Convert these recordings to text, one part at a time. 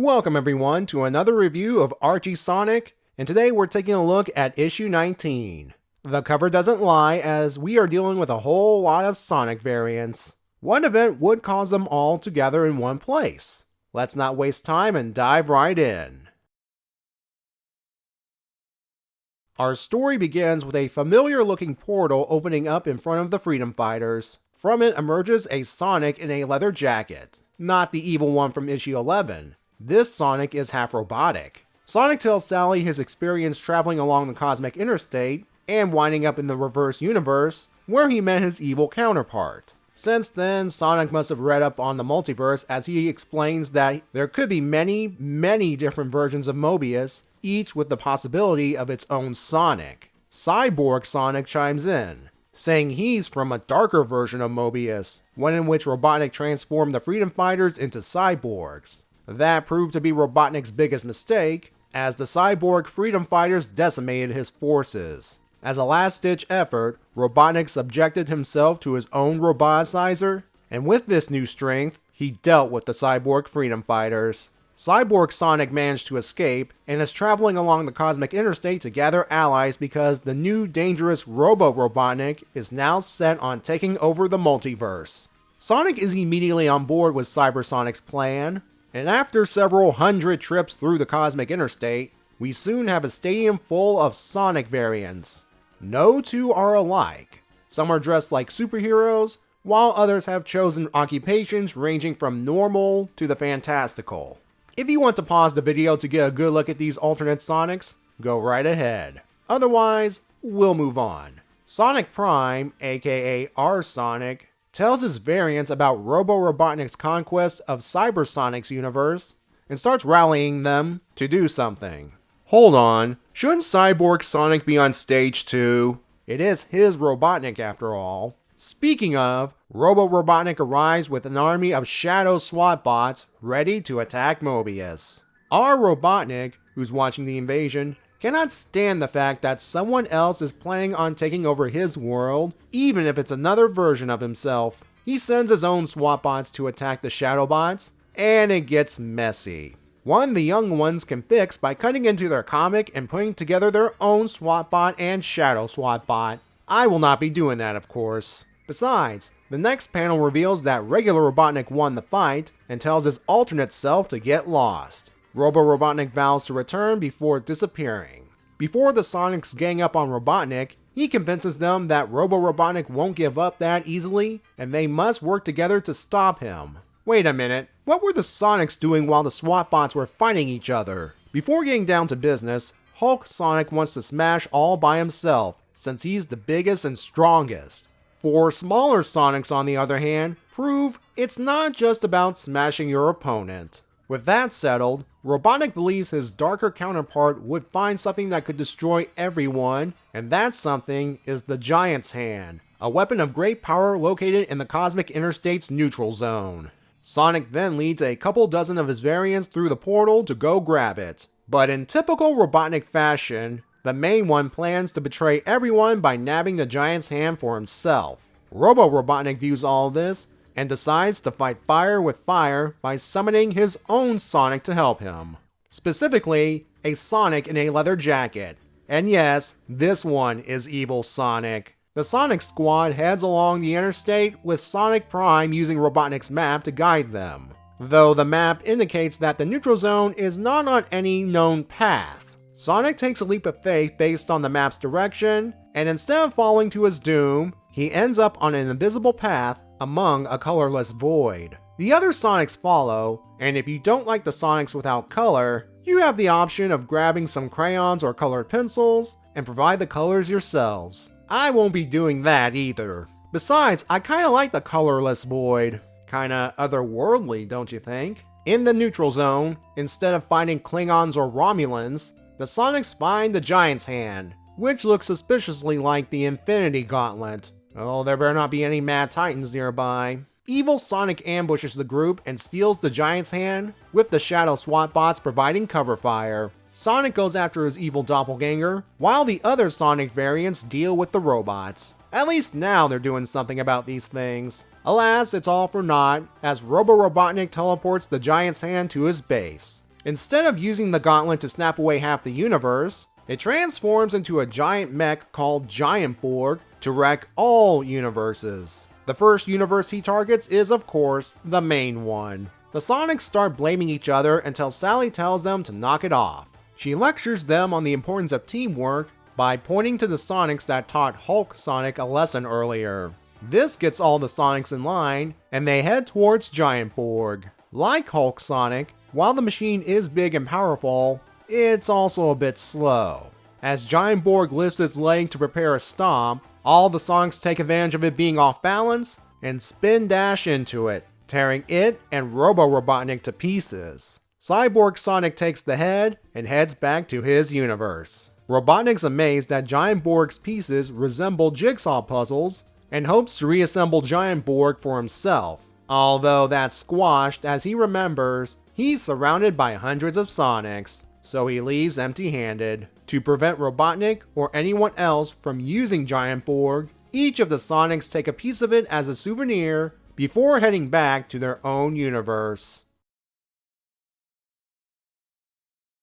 Welcome everyone to another review of Archie Sonic, and today we're taking a look at issue 19. The cover doesn't lie, as we are dealing with a whole lot of Sonic variants. What event would cause them all to gather in one place? Let's not waste time and dive right in. Our story begins with a familiar looking portal opening up in front of the Freedom Fighters. From it emerges a Sonic in a leather jacket. Not the evil one from issue 11. This Sonic is half robotic. Sonic tells Sally his experience traveling along the cosmic interstate and winding up in the reverse universe where he met his evil counterpart. Since then, Sonic must have read up on the multiverse, as he explains that there could be many different versions of Mobius, each with the possibility of its own Sonic. Cyborg Sonic chimes in, saying he's from a darker version of Mobius, one in which Robotnik transformed the Freedom Fighters into cyborgs. That proved to be Robotnik's biggest mistake, as the cyborg Freedom Fighters decimated his forces. As a last-ditch effort, Robotnik subjected himself to his own roboticizer, and with this new strength, he dealt with the cyborg Freedom Fighters. Cyborg Sonic managed to escape, and is traveling along the cosmic interstate to gather allies because the new dangerous Robotnik is now set on taking over the multiverse. Sonic is immediately on board with Cybersonic's plan, and after several hundred trips through the cosmic interstate, we soon have a stadium full of Sonic variants. No two are alike. Some are dressed like superheroes, while others have chosen occupations ranging from normal to the fantastical. If you want to pause the video to get a good look at these alternate Sonics, go right ahead. Otherwise, we'll move on. Sonic Prime, aka R-Sonic, tells his variants about Robotnik's conquest of Cybersonic's universe, and starts rallying them to do something. Hold on, shouldn't Cyborg Sonic be on stage too? It is his Robotnik after all. Speaking of, Robotnik arrives with an army of shadow SWAT bots ready to attack Mobius. Our Robotnik, who's watching the invasion, cannot stand the fact that someone else is planning on taking over his world, even if it's another version of himself. He sends his own SWAT bots to attack the shadow bots, and it gets messy. One the young ones can fix by cutting into their comic and putting together their own SWAT bot and shadow SWAT bot. I will not be doing that, of course. Besides, the next panel reveals that regular Robotnik won the fight and tells his alternate self to get lost. Robotnik vows to return before disappearing. Before the Sonics gang up on Robotnik, he convinces them that Robotnik won't give up that easily, and they must work together to stop him. Wait a minute, what were the Sonics doing while the SWAT bots were fighting each other? Before getting down to business, Hulk Sonic wants to smash all by himself, since he's the biggest and strongest. Four smaller Sonics, on the other hand, prove it's not just about smashing your opponent. With that settled, Robotnik believes his darker counterpart would find something that could destroy everyone, and that something is the Giant's Hand, a weapon of great power located in the cosmic interstate's neutral zone. Sonic then leads a couple dozen of his variants through the portal to go grab it. But in typical Robotnik fashion, the main one plans to betray everyone by nabbing the Giant's Hand for himself. Robotnik views all this and decides to fight fire with fire by summoning his own Sonic to help him. Specifically, a Sonic in a leather jacket. And yes, this one is Evil Sonic. The Sonic Squad heads along the interstate with Sonic Prime using Robotnik's map to guide them. Though the map indicates that the neutral zone is not on any known path. Sonic takes a leap of faith based on the map's direction, and instead of falling to his doom, he ends up on an invisible path among a colorless void. The other Sonics follow, and if you don't like the Sonics without color, you have the option of grabbing some crayons or colored pencils and provide the colors yourselves. I won't be doing that either. Besides, I kinda like the colorless void. Kinda otherworldly, don't you think? In the neutral zone, instead of finding Klingons or Romulans, the Sonics find the Giant's Hand, which looks suspiciously like the Infinity Gauntlet. Oh, there better not be any Mad Titans nearby. Evil Sonic ambushes the group and steals the Giant's Hand, with the Shadow SWAT bots providing cover fire. Sonic goes after his evil doppelganger, while the other Sonic variants deal with the robots. At least now they're doing something about these things. Alas, it's all for naught, as Robotnik teleports the Giant's Hand to his base. Instead of using the gauntlet to snap away half the universe, it transforms into a giant mech called Giant Borg to wreck all universes. The first universe he targets is, of course, the main one. The Sonics start blaming each other until Sally tells them to knock it off. She lectures them on the importance of teamwork by pointing to the Sonics that taught Hulk Sonic a lesson earlier. This gets all the Sonics in line, and they head towards Giant Borg. Like Hulk Sonic, while the machine is big and powerful, it's also a bit slow. As Giant Borg lifts its leg to prepare a stomp, all the Sonics take advantage of it being off balance and spin dash into it, tearing it and Robotnik to pieces. Cyborg Sonic takes the head and heads back to his universe. Robotnik's amazed that Giant Borg's pieces resemble jigsaw puzzles and hopes to reassemble Giant Borg for himself, although that's squashed as he remembers he's surrounded by hundreds of Sonics, so he leaves empty-handed. To prevent Robotnik or anyone else from using Giant Borg, each of the Sonics take a piece of it as a souvenir before heading back to their own universe.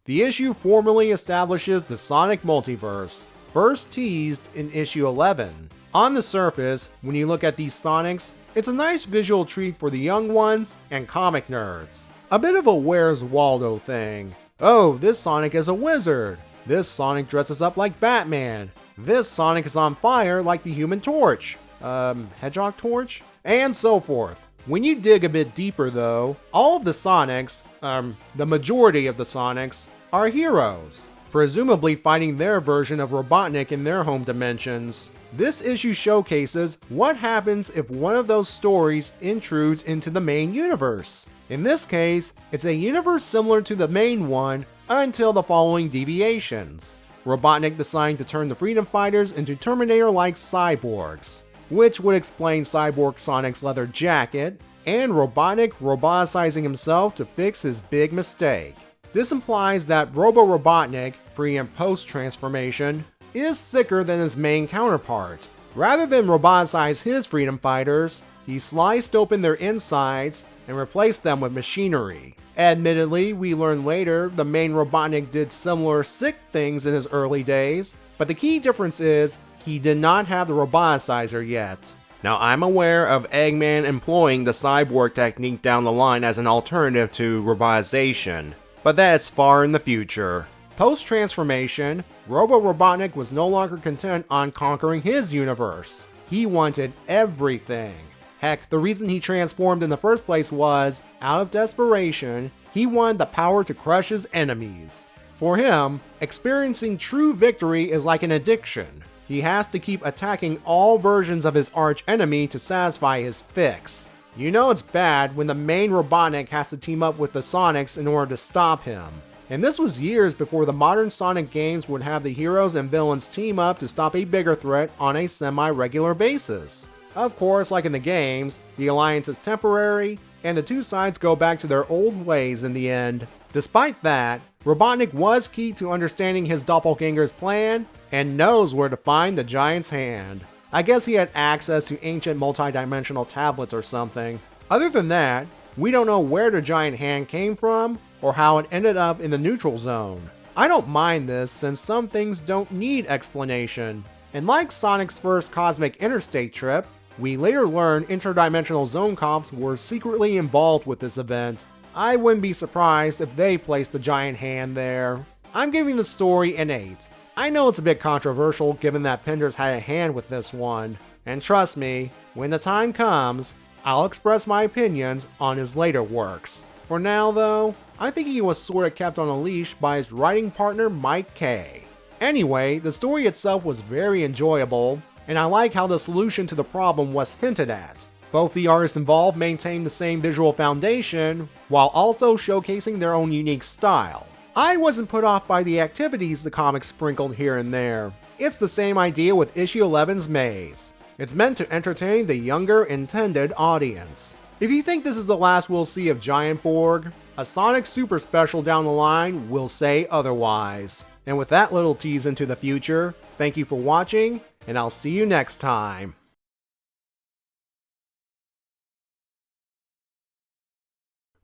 The issue formally establishes the Sonic Multiverse, first teased in issue 11. On the surface, when you look at these Sonics, it's a nice visual treat for the young ones and comic nerds. A bit of a Where's Waldo thing. Oh, this Sonic is a wizard. This Sonic dresses up like Batman. This Sonic is on fire like the Human Torch. Hedgehog Torch? And so forth. When you dig a bit deeper though, all of the Sonics, the majority of the Sonics, are heroes, presumably fighting their version of Robotnik in their home dimensions. This issue showcases what happens if one of those stories intrudes into the main universe. In this case, it's a universe similar to the main one until the following deviations. Robotnik deciding to turn the Freedom Fighters into Terminator-like cyborgs, which would explain Cyborg Sonic's leather jacket, and Robotnik roboticizing himself to fix his big mistake. This implies that Robotnik, pre and post transformation, is sicker than his main counterpart. Rather than roboticize his Freedom Fighters, he sliced open their insides and replaced them with machinery. Admittedly, we learn later the main Robotnik did similar sick things in his early days, but the key difference is he did not have the roboticizer yet. Now, I'm aware of Eggman employing the cyborg technique down the line as an alternative to robotization, but that's far in the future. Post-transformation, Robotnik was no longer content on conquering his universe. He wanted everything. Heck, the reason he transformed in the first place was, out of desperation, he wanted the power to crush his enemies. For him, experiencing true victory is like an addiction. He has to keep attacking all versions of his arch enemy to satisfy his fix. You know it's bad when the main Robotnik has to team up with the Sonics in order to stop him. And this was years before the modern Sonic games would have the heroes and villains team up to stop a bigger threat on a semi-regular basis. Of course, like in the games, the alliance is temporary, and the two sides go back to their old ways in the end. Despite that, Robotnik was key to understanding his doppelganger's plan, and knows where to find the giant's hand. I guess he had access to ancient multi-dimensional tablets or something. Other than that, we don't know where the giant hand came from, or how it ended up in the neutral zone. I don't mind this since some things don't need explanation. And like Sonic's first cosmic interstate trip, we later learn interdimensional zone cops were secretly involved with this event. I wouldn't be surprised if they placed the giant hand there. I'm giving the story an 8. I know it's a bit controversial given that Penders had a hand with this one, and trust me, when the time comes, I'll express my opinions on his later works. For now though, I think he was sorta kept on a leash by his writing partner Mike K. Anyway, the story itself was very enjoyable, and I like how the solution to the problem was hinted at. Both the artists involved maintained the same visual foundation, while also showcasing their own unique style. I wasn't put off by the activities the comics sprinkled here and there. It's the same idea with issue 11's Maze. It's meant to entertain the younger intended audience. If you think this is the last we'll see of Giant Borg, a Sonic Super Special down the line will say otherwise. And with that little tease into the future, thank you for watching, and I'll see you next time.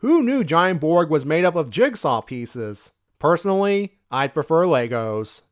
Who knew Giant Borg was made up of jigsaw pieces? Personally, I'd prefer Legos.